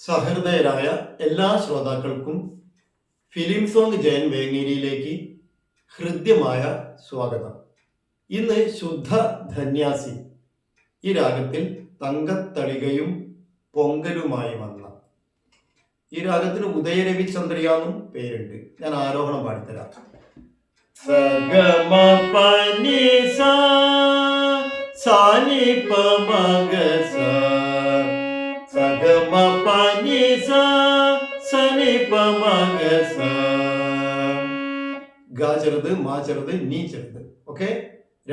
സഹൃദയരായ എല്ലാ ശ്രോതാക്കൾക്കും film song Jayan വേങ്ങേരിയിലേക്ക് ഹൃദ്യമായ സ്വാഗതം. ഇന്ന് ശുദ്ധ ധന്യാസി ഈ രാഗത്തിൽ തങ്കത്തളികയും പൊങ്കലുമായി വന്ന ഈ രാഗത്തിന് ഉദയരവിചന്ദ്രിയാന്നും പേരുണ്ട്. ഞാൻ ആരോഹണം പാടിത്തരാം. സഗമ പനി സാനി പമഗ സഗമ പനി സനി പമഗ ഗ ചെറുത് മാ ചെറുത് നീ ചെറുത്. ഓക്കെ,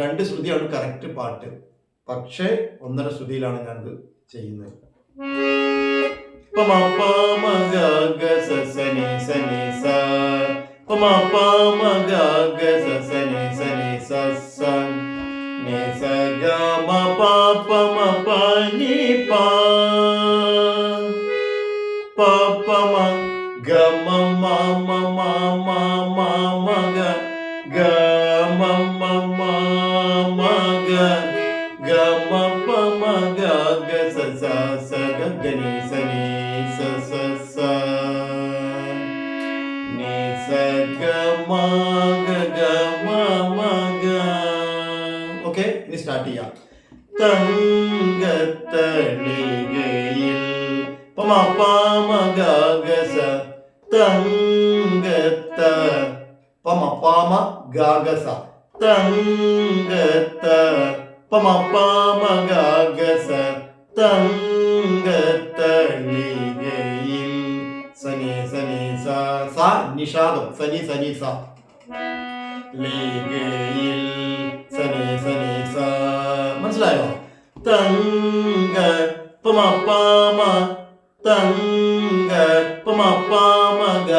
2 ശ്രുതിയാണ് കറക്റ്റ് പാട്ട്. പക്ഷേ 1.5 ശ്രുതിയിലാണ് ഞാനത് ചെയ്യുന്നത്. പമ പമ ഗ ഗ സ സനി സനി സ പമ പമ ഗ ഗ സ സനി സനി സ സ നി സ ഗ മ പ പ മ പ നി പ പ പ മ ഗ മ മ മ മ മ മ മ ഗ ഗ മ മ മ മ ഗ ഗ മ പ മ ഗ ഗ സ സ സ ഗ ഗ നി സ നി സ സ സ നി സ ഗ മ ഗ ഗ മ മ ഗ. ഓക്കെ, ഇനി സ്റ്റാർട്ട് ചെയ്യാം. തങ്കത്തളികയിൽ പമ പമ ഗ ഗ സ തങ്കത്ത പമ പമ ഗ ഗ സ തങ്കത്ത പമ പമ ഗ ഗ സ തങ്കത്തളികയിൽ സനി സനി സ സ നിഷാദം സനി സനി സ ലികയിൽ സനി സനി സ. മനസ്സിലായോ? തങ്ക പമ പമ തങ്ക പമ പമ ഗ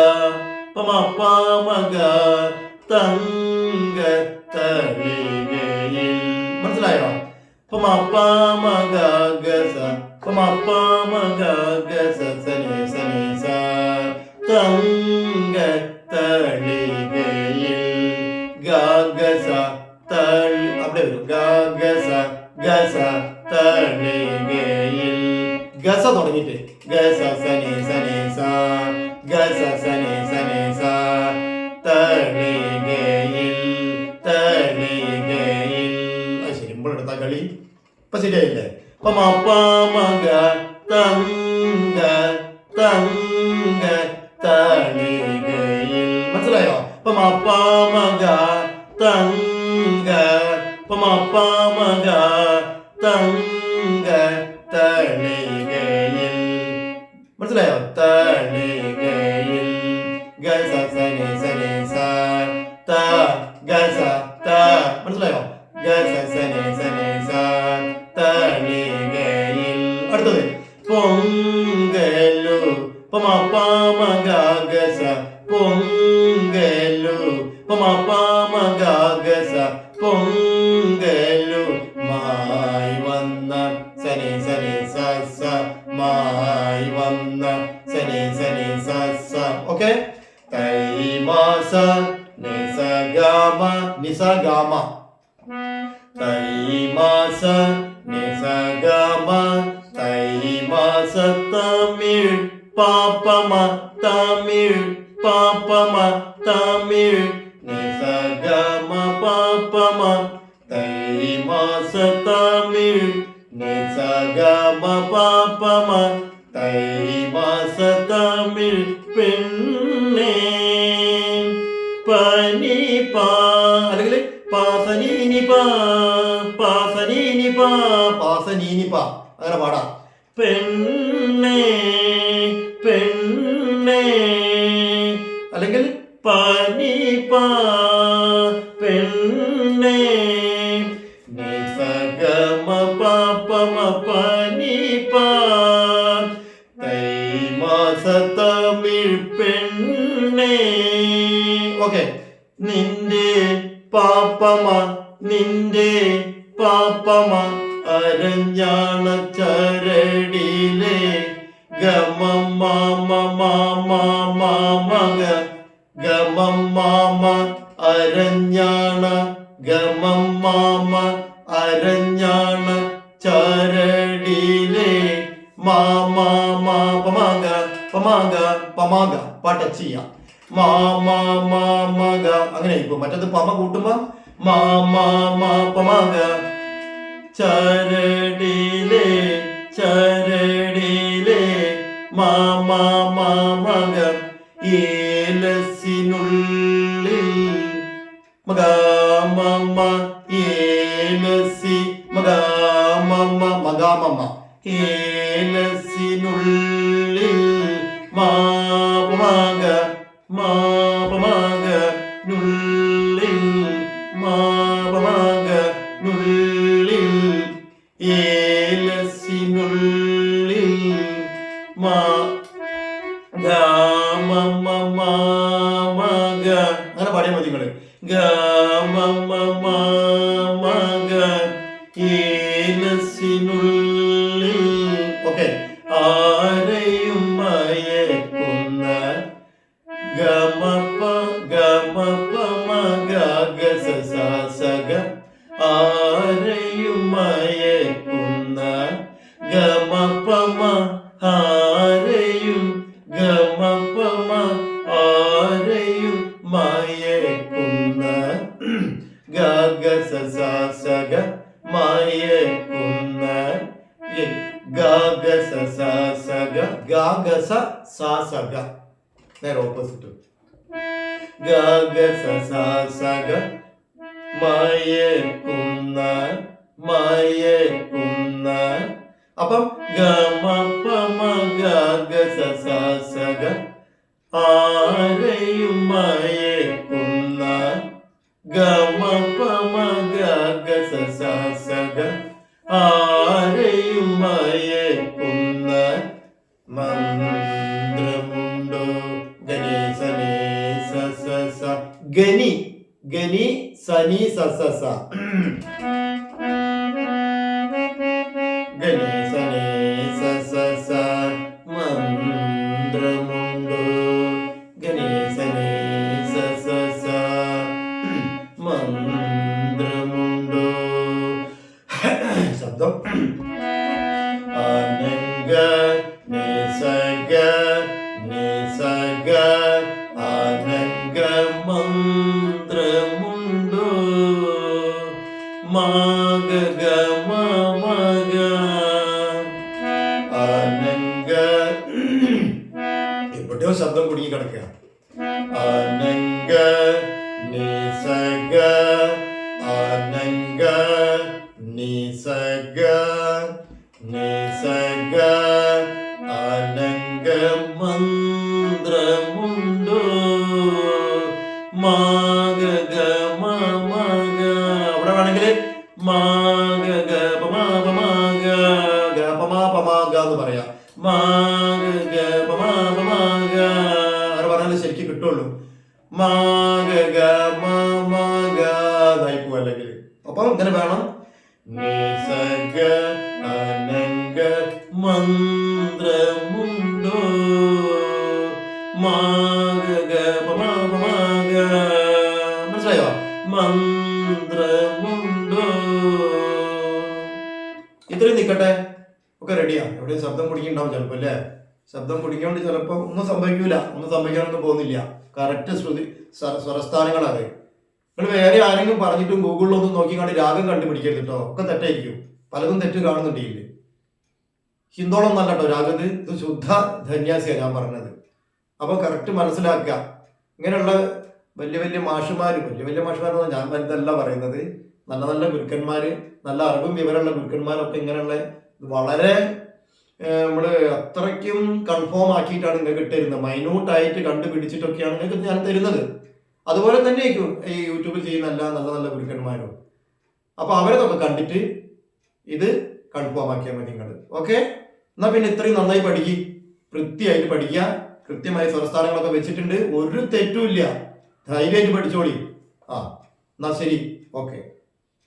പമ പമ ഗ തങ്ക തളികയിൽ. മനസ്സിലായോ? പമ പമ ഗ ഗ സ പമ പമ ഗ ഗ സ സനി സനി സ തങ്ക തളികയിൽ ഗ ഗ സ തളി അവിടെ വരും. ഗ ഗ സ ഗ സ തളികയിൽ ഗസ തുടങ്ങിയിട്ട് ഗ സ സനി സനി സ ഗ സ സനി സനി സ തളികയിൽ തളികയിൽ. അത് ശരി, എടുത്ത കളി ഇപ്പൊ ശരിയായില്ലേ? പമ പമ ഗ തങ്ക തങ്ക തളികയിൽ. മനസ്സിലായോ? പമ പമ ഗ തങ്ക പമ പമ ഗ തങ്ക തളികയിൽ. മനസ്സിലായോ? തളികയിൽ ഗ സ സനി സനി സ ത ഗ സ ത. മനസ്സിലായോ? ഗ സ സനി സനി സ തളികയിൽ. അടുത്തത് പൊങ്കലു പമ പമ ഗ ഗ സ പൊങ്കലു പമ പമ ഗ ഗ സ പൊങ്കലു മായി വന്ന സനി സനി സ സ മായി വന്ന സനി സനി സ സ. ഓക്കെ, തൈമാസ നിസ ഗമ നിസ ഗമ തൈമാസ നിസ ഗമ തൈമാസ തമിഴ് പാപമ തമിഴ് പാപമ തമിഴ് നിസ ഗമ പാപമ തൈമാസ തമിഴ് നിസ ഗമ പാപമ തൈമാസ തമിഴ് പെണ്ണേ പനി പാ അല്ലെങ്കിൽ പാസനീനി പാ പാസനീനി പാ പാസനീനി പാ അങ്ങനെ പാടാം. പെണ്ണേ പെണ്ണേ അല്ലെങ്കിൽ പനി പാ പെണ്ണേ നിസ ഗമ പാപമ പനി പാ തൈമാസ തമിഴ് പെണ്ണേ. ഓക്കെ, നിന്റെ പാപമ നിന്റെ പാപമ അരഞ്ഞാണ ചരടിലെ ഗമ മാമ മാമ മാമ ഗമ മാമ അരഞ്ഞാണ ഗമ മാമ അരഞ്ഞാണ ചരടിലെ മാമ മാ മാ പമാഗ പമാഗ പമാഗ ടച്ച് ചെയ്യാം. മാ മാ മാ മഗ അങ്ങനെ ഇപ്പൊ മറ്റത് പമ കൂട്ടുമ്പോ മാ മാ മാ പമാഗ ചരടിലേ ചരടിലേ മാ മാ മാ മഗ ഏലസിനുള്ളിൽ മഗ മമ്മ ഏലസി മഗ മമ്മ മഗ മമ്മ ഏലസിനുള്ളിൽ മാ പമാഗ മാ പമാഗ നുള്ളിൽ മാ പമാഗ നുള്ളിൽ ഏലസിനുള്ളിൽ മാ ഗ മമ്മ മാമഗ അങ്ങനെ പാടിയാൽ മതി നിങ്ങള്. ഗ മമ്മ മാമഗ ഏലസിനുള്ളിൽ. ഓക്കെ. ആരെയും മയക്കുന്ന ഗമപ ഗമപ മഗ ഗസ സഗ ആരെയും മയക്കുന്ന ഗമപമ ആരെയും ഗമപമ ആരെയും മയക്കുന്ന ഗഗസ സഗ മയക്കുന്ന ഗഗസ സഗ ഗഗസ സഗ നേരെ ഓപ്പോസിറ്റ് ഗഗസ സഗ മയക്കുന്ന മയക്കുന്ന. അപ്പം ഗമപമ ഗഗസ സഗ ആരെയും മയക്കുന്ന ഗമപമ ഗഗസ സഗ ആരെയും മയക്കുന്ന. മന്ത്രമുണ്ടോ ഗണേശനേ സ ഗനി ഗനി സനി സ ഗണേശനേ സ മന്ത്രമുണ്ടോ ഗണേശനേ സ മന്ത്രമുണ്ടോ. ശബ്ദം അനംഗ നിസഗ നിസഗ അനംഗ മന്ത്രമുണ്ടോ മാഗ മമഗ അനംഗ. എവിടെയോ ശബ്ദം കുടുങ്ങി കിടക്കുക. അനംഗ നിസഗ അനംഗ നിസഗ നിസഗ അനംഗ മന്ത്രമുണ്ടോ മാഗ മമഗ. അവിടെ വേണമെങ്കിൽ മാഗ പമാപമാഗ പമാപമാഗ എന്ന് പറയാം. മാഗ പമാപമാഗ അങ്ങനെ പറഞ്ഞാൽ ശരിക്കും കിട്ടുള്ളൂ. മാഗ മമഗ എന്നായി പോവും അല്ലെങ്കിൽ. അപ്പൊ ഇങ്ങനെ വേണം. നിസഗ അനംഗ മന്ത്രമുണ്ടോ മാഗ പമാപമാഗ. മനസ്സിലായോ? മന്ത്രമുണ്ടോ. ഇത്രയും നിൽക്കട്ടെ. ഒക്കെ റെഡിയാ. എവിടെയും ശബ്ദം കുടുങ്ങിണ്ടാവും ചിലപ്പോ അല്ലേ? ശബ്ദം കുടുങ്ങിയോണ്ട് ചിലപ്പോ ഒന്നും സംഭവിക്കൂല. ഒന്നും സംഭവിക്കാനൊന്നും പോകുന്നില്ല. കറക്റ്റ് ശ്രുതി സ്വരസ്ഥാനങ്ങളാണ്. നിങ്ങൾ വേറെ ആരെങ്കിലും പറഞ്ഞിട്ടും ഗൂഗിളിലൊന്നും നോക്കിക്കാണ്ട് രാഗം കണ്ടുപിടിക്കരുത് കേട്ടോ. ഒക്കെ തെറ്റായിരിക്കും. പലതും തെറ്റ് കാണുന്നുണ്ടെങ്കിൽ. ഹിന്ദോളം നല്ല കേട്ടോ രാഗത്. ഇത് ശുദ്ധ ധന്യാസിയാണ് ഞാൻ പറഞ്ഞത്. അപ്പൊ കറക്റ്റ് മനസ്സിലാക്കുക. ഇങ്ങനെയുള്ള വലിയ വലിയ മാഷുമാര് ഞാൻ വലുതല്ല പറയുന്നത്. നല്ല നല്ല ഗുരുക്കന്മാര്, നല്ല അറിവും വിവരമുള്ള ഗുരുക്കന്മാരൊക്കെ ഇങ്ങനെയുള്ള വളരെ നമ്മള് അത്രയ്ക്കും കൺഫേം ആക്കിയിട്ടാണ് നിങ്ങൾക്ക് ഇട്ടിരുന്നത്. മൈന്യൂട്ടായിട്ട് കണ്ടുപിടിച്ചിട്ടൊക്കെയാണ് നിങ്ങൾക്ക് ഞാൻ തരുന്നത്. അതുപോലെ തന്നെ ഈ യൂട്യൂബിൽ ചെയ്യുന്ന എല്ലാ നല്ല നല്ല ഗുരുക്കന്മാരും. അപ്പൊ അവരതൊക്കെ കണ്ടിട്ട് ഇത് കൺഫേം ആക്കിയാൽ മതി നിങ്ങൾ. ഓക്കെ. എന്നാ പിന്നെ ഇത്രയും നന്നായി പഠിക്കുക, വൃത്തിയായിട്ട് പഠിക്കുക. കൃത്യമായ സ്വരസ്ഥാനങ്ങളൊക്കെ വെച്ചിട്ടുണ്ട്. ഒരു തെറ്റുമില്ല. ധൈര്യമായിട്ട് പഠിച്ചോളി. എന്നാ ശരി. ഓക്കെ.